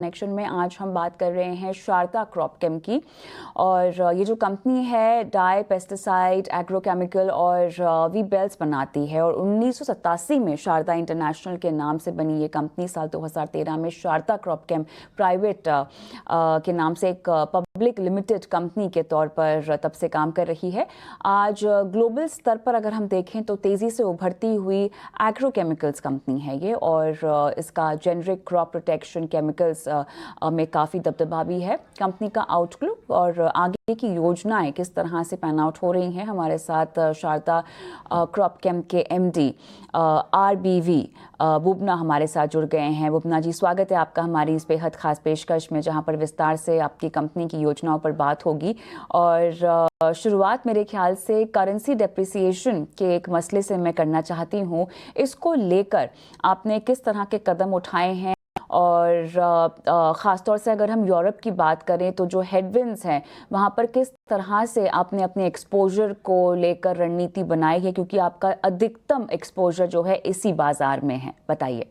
Connection में आज हम बात कर रहे हैं शारदा क्रॉपकेम की। और ये जो कंपनी है डाई पेस्टिसाइड एग्रोकेमिकल और वी बेल्स बनाती है और 1987 में शारदा इंटरनेशनल के नाम से बनी ये कंपनी साल 2013 में शारदा क्रॉपकेम प्राइवेट के नाम से एक पब्लिक लिमिटेड कंपनी के तौर पर तब से काम कर रही है। आज ग्लोबल स्तर पर अगर हम देखें तो तेज़ी से उभरती हुई एग्रोकेमिकल्स कंपनी है ये, और इसका जेनरिक क्रॉप प्रोटेक्शन केमिकल्स में काफ़ी दबदबा भी है। कंपनी का आउटलुक और आगे की योजनाएं किस तरह से पैन आउट हो रही हैं, हमारे साथ शारदा क्रॉपकेम के एमडी आरबीवी बुबना हमारे साथ जुड़ गए हैं। बुबना जी, स्वागत है आपका हमारी इस बेहद खास पेशकश में, जहां पर विस्तार से आपकी कंपनी की योजनाओं पर बात होगी। और शुरुआत मेरे ख्याल से करेंसी डेप्रिसिएशन के एक मसले से मैं करना चाहती हूँ। इसको लेकर आपने किस तरह के कदम उठाए हैं, और ख़ास तौर से अगर हम यूरोप की बात करें तो जो हेडविंड्स हैं वहाँ पर किस तरह से आपने अपने एक्सपोजर को लेकर रणनीति बनाई है, क्योंकि आपका अधिकतम एक्सपोजर जो है इसी बाजार में है, बताइए।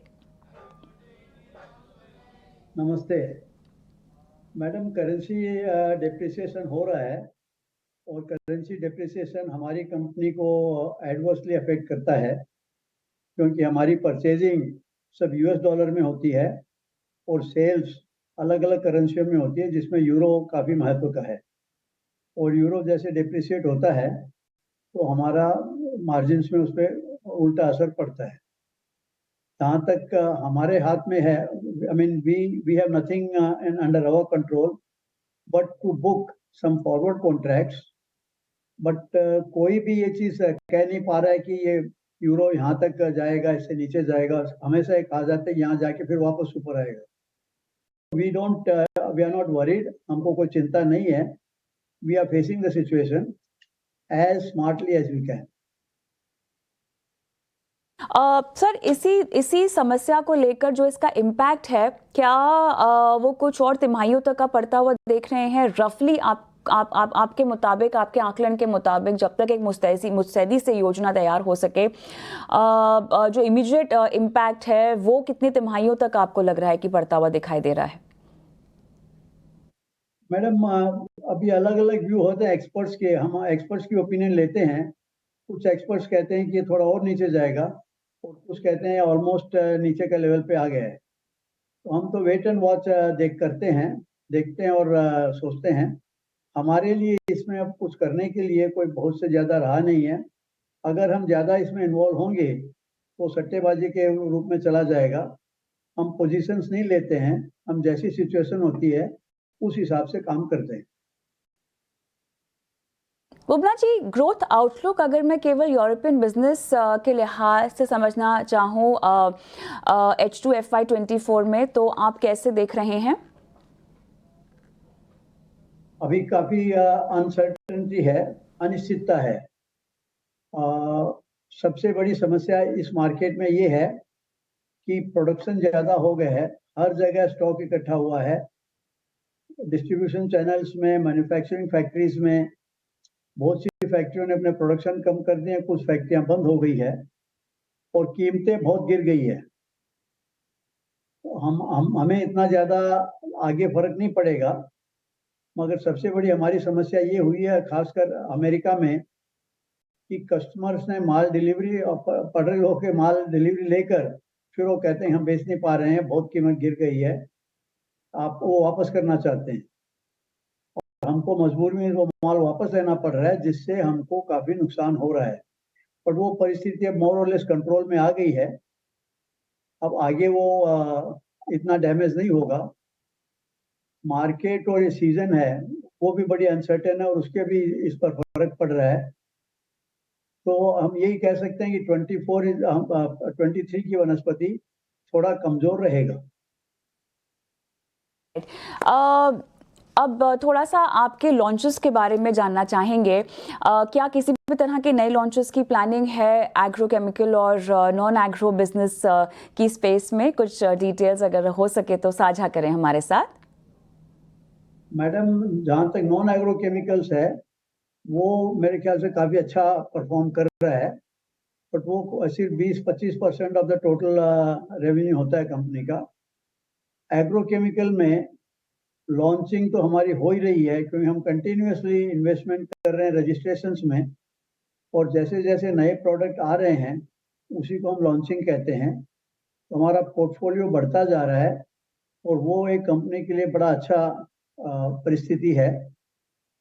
नमस्ते मैडम, करेंसी डेप्रिसिएशन हो रहा है और करेंसी डेप्रिसिएशन हमारी कंपनी को एडवर्सली अफेक्ट करता है, क्योंकि हमारी परचेजिंग सब यूएस डॉलर में होती है और सेल्स अलग अलग करेंसियों में होती है, जिसमें यूरो काफ़ी महत्व का है। और यूरो जैसे डिप्रिशिएट होता है तो हमारा मार्जिन्स में उस पर उल्टा असर पड़ता है। जहाँ तक हमारे हाथ में है, I mean we have nothing under our control but to book some forward contracts. But कोई भी ये चीज़ कह नहीं पा रहा है कि ये यूरो यहाँ तक जाएगा, इससे नीचे जाएगा। हमेशा एक आ जाते हैं यहाँ जाके फिर वापस ऊपर आएगा। वी आर नॉट वरीड, हमको कोई चिंता नहीं है। We are facing the situation as smartly as we can. Sir, इसी समस्या को लेकर जो इसका इम्पैक्ट है, क्या वो कुछ और तिमाहियों तक का पड़ता हुआ देख रहे हैं रफली? आपके मुताबिक, आपके आकलन के मुताबिक, जब तक एक मुस्तैदी से योजना तैयार हो सके, जो इमीडिएट इम्पैक्ट है वो कितनी तिमाहियों तक आपको लग रहा है कि पड़ता हुआ दिखाई दे रहा है? मैडम, अभी अलग अलग व्यू होते हैं एक्सपर्ट्स के। हम एक्सपर्ट्स की ओपिनियन लेते हैं। कुछ एक्सपर्ट्स कहते हैं कि ये थोड़ा और नीचे जाएगा और कुछ कहते हैं ऑलमोस्ट नीचे का लेवल पे आ गया है। तो हम तो वेट एंड वॉच देखते हैं और सोचते हैं। हमारे लिए इसमें अब कुछ करने के लिए कोई बहुत से ज़्यादा रहा नहीं है। अगर हम ज़्यादा इसमें इन्वॉल्व होंगे तो सट्टेबाजी के रूप में चला जाएगा। हम पोजीशंस नहीं लेते हैं, हम जैसी सिचुएशन होती है उस हिसाब से काम करते हैं। बुबना जी, ग्रोथ आउटलुक अगर मैं केवल यूरोपियन बिजनेस के लिहाज से समझना चाहूँ H2 FY24 में, तो आप कैसे देख रहे हैं? अभी काफ़ी अनसर्टेनिटी है, अनिश्चितता है। सबसे बड़ी समस्या इस मार्केट में ये है कि प्रोडक्शन ज़्यादा हो गया है, हर जगह स्टॉक इकट्ठा हुआ है। डिस्ट्रीब्यूशन चैनल्स में, मैन्युफैक्चरिंग फैक्ट्रीज में, बहुत सी फैक्ट्रियों ने अपने प्रोडक्शन कम कर दिए, कुछ फैक्ट्रियां बंद हो गई है और कीमतें बहुत गिर गई है। हमें इतना ज़्यादा आगे फर्क नहीं पड़ेगा, मगर सबसे बड़ी हमारी समस्या ये हुई है, खासकर अमेरिका में, कि कस्टमर्स ने माल डिलीवरी और पढ़े लोग के माल डिलीवरी लेकर फिर वो कहते हैं हम बेच नहीं पा रहे हैं, बहुत कीमत गिर गई है, आप वो वापस करना चाहते हैं। हमको मजबूरी में वो माल वापस लेना पड़ रहा है, जिससे हमको काफ़ी नुकसान हो रहा है। पर वो परिस्थिति अब मोर और लेस कंट्रोल में आ गई है। अब आगे वो इतना डैमेज नहीं होगा। मार्केट और ये सीजन है वो भी बड़ी अनसर्टेन है और उसके भी इस पर फर्क पड़ रहा है। तो हम यही कह सकते हैं कि 23 की वनस्पति थोड़ा कमजोर रहेगा। अब थोड़ा सा आपके लॉन्चेस के बारे में जानना चाहेंगे। क्या किसी भी तरह के नए लॉन्चेस की प्लानिंग है एग्रोकेमिकल और नॉन एग्रो बिजनेस की स्पेस में? कुछ डिटेल्स अगर हो सके तो साझा करें हमारे साथ। मैडम, जहाँ तक नॉन एग्रो केमिकल्स है वो मेरे ख्याल से काफ़ी अच्छा परफॉर्म कर रहा है, बट वो सिर्फ 20-25% ऑफ द टोटल रेवेन्यू होता है कंपनी का। एग्रोकेमिकल में लॉन्चिंग तो हमारी हो ही रही है, क्योंकि हम कंटिन्यूसली इन्वेस्टमेंट कर रहे हैं रजिस्ट्रेशंस में, और जैसे जैसे नए प्रोडक्ट आ रहे हैं उसी को हम लॉन्चिंग कहते हैं। तो हमारा पोर्टफोलियो बढ़ता जा रहा है और वो एक कंपनी के लिए बड़ा अच्छा परिस्थिति है,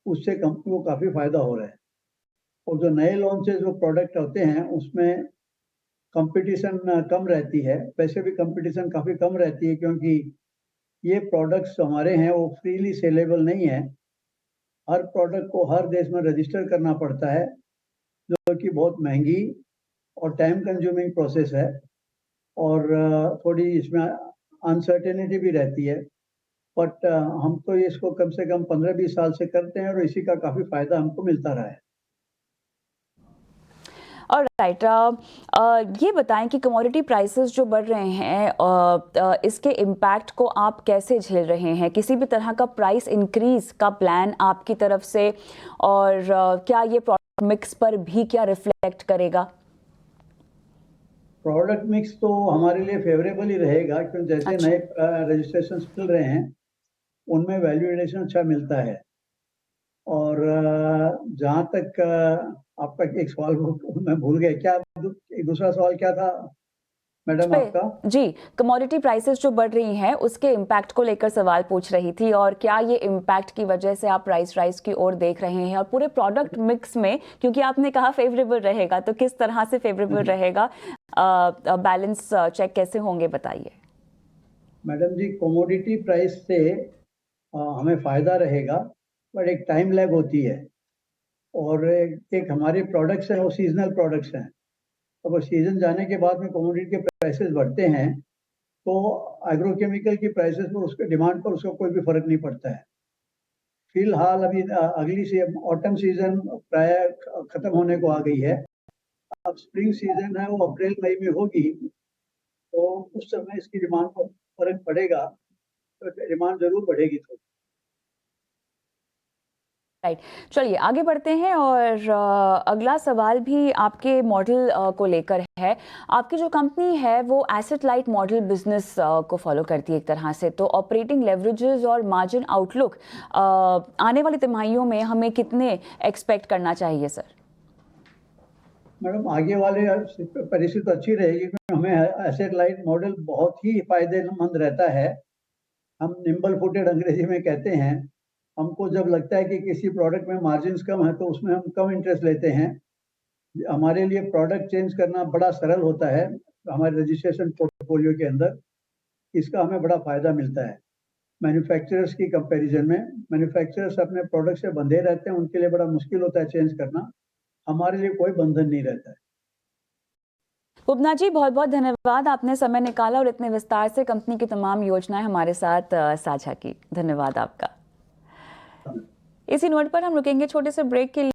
उससे कंपनी को काफ़ी फायदा हो रहा है। और जो नए लॉन्चेस जो प्रोडक्ट होते हैं उसमें कंपटीशन कम रहती है, वैसे भी कंपटीशन काफ़ी कम रहती है, क्योंकि ये प्रोडक्ट्स हमारे हैं वो फ्रीली सेलेबल नहीं है। हर प्रोडक्ट को हर देश में रजिस्टर करना पड़ता है, जो कि बहुत महंगी और टाइम कंज्यूमिंग प्रोसेस है, और थोड़ी इसमें अनसर्टेनिटी भी रहती है। बट हम तो इसको कम से कम 15-20 साल से करते हैं और इसी का काफ़ी फायदा हमको मिलता रहा है। और राइट, ये बताएं कि कमोडिटी प्राइसेस जो बढ़ रहे हैं इसके इम्पैक्ट को आप कैसे झेल रहे हैं? किसी भी तरह का प्राइस इंक्रीज का प्लान आपकी तरफ से, और क्या ये प्रोडक्ट मिक्स पर भी क्या रिफ्लेक्ट करेगा? प्रोडक्ट मिक्स तो हमारे लिए फेवरेबल ही रहेगा, क्योंकि जैसे अच्छा। नए रजिस्ट्रेशन मिल रहे हैं उनमें वैल्यू एडिशन अच्छा मिलता है। और जहाँ तक आपका एक सवाल मैं भूल गया, क्या एक दूसरा सवाल क्या था मैडम आपका? जी, कमोडिटी प्राइसेस जो बढ़ रही हैं उसके इम्पैक्ट को लेकर सवाल पूछ रही थी, और क्या ये इम्पैक्ट की वजह से आप प्राइस राइज की ओर देख रहे हैं, और पूरे प्रोडक्ट मिक्स में, क्योंकि आपने कहा फेवरेबल रहेगा, तो किस तरह से फेवरेबल रहेगा? बैलेंस चेक कैसे होंगे, बताइए। मैडम जी, कमोडिटी प्राइस से हमें फ़ायदा रहेगा, बट एक टाइम लैग होती है। और एक हमारे प्रोडक्ट्स हैं वो सीजनल प्रोडक्ट्स हैं, अब वो सीजन जाने के बाद में कमोडिटी के प्राइसेस बढ़ते हैं, तो एग्रोकेमिकल की प्राइसेस पर, उसके डिमांड पर उसका कोई भी फर्क नहीं पड़ता है। फिलहाल अभी अगली से ऑटम सीजन प्राय खत्म होने को आ गई है, अब स्प्रिंग सीजन है वो अप्रैल मई में होगी, तो उस समय इसकी डिमांड पर फर्क पड़ेगा, तो डिमांड जरूर बढ़ेगी थोड़ी। राइट, चलिए आगे बढ़ते हैं, और अगला सवाल भी आपके मॉडल को लेकर है। आपकी जो कंपनी है वो एसेट लाइट मॉडल बिजनेस को फॉलो करती है एक तरह से, तो ऑपरेटिंग लेवरेजेस और मार्जिन आउटलुक आने वाली तिमाहियों में हमें कितने एक्सपेक्ट करना चाहिए सर? मैडम, आगे वाले परिस्थिति तो अच्छी रहेगी, क्योंकि हमें एसेट लाइट मॉडल बहुत ही फायदेमंद रहता है। हम निम्बल फुटेड अंग्रेजी में कहते हैं। हमको जब लगता है कि किसी प्रोडक्ट में मार्जिन कम है तो उसमें हम कम इंटरेस्ट लेते हैं। हमारे लिए प्रोडक्ट चेंज करना बड़ा सरल होता है हमारे रजिस्ट्रेशन पोर्टफोलियो के अंदर, इसका हमें बड़ा फायदा मिलता है मैन्युफैक्चरर्स की कंपैरिजन में। मैन्युफैक्चरर्स अपने प्रोडक्ट से बंधे रहते हैं, उनके लिए बड़ा मुश्किल होता है चेंज करना, हमारे लिए कोई बंधन नहीं रहता है। पुबना जी, बहुत बहुत धन्यवाद, आपने समय निकाला और इतने विस्तार से कंपनी की तमाम योजनाएं हमारे साथ साझा की। धन्यवाद आपका। इसी नोट पर हम रुकेंगे छोटे से ब्रेक के लिए।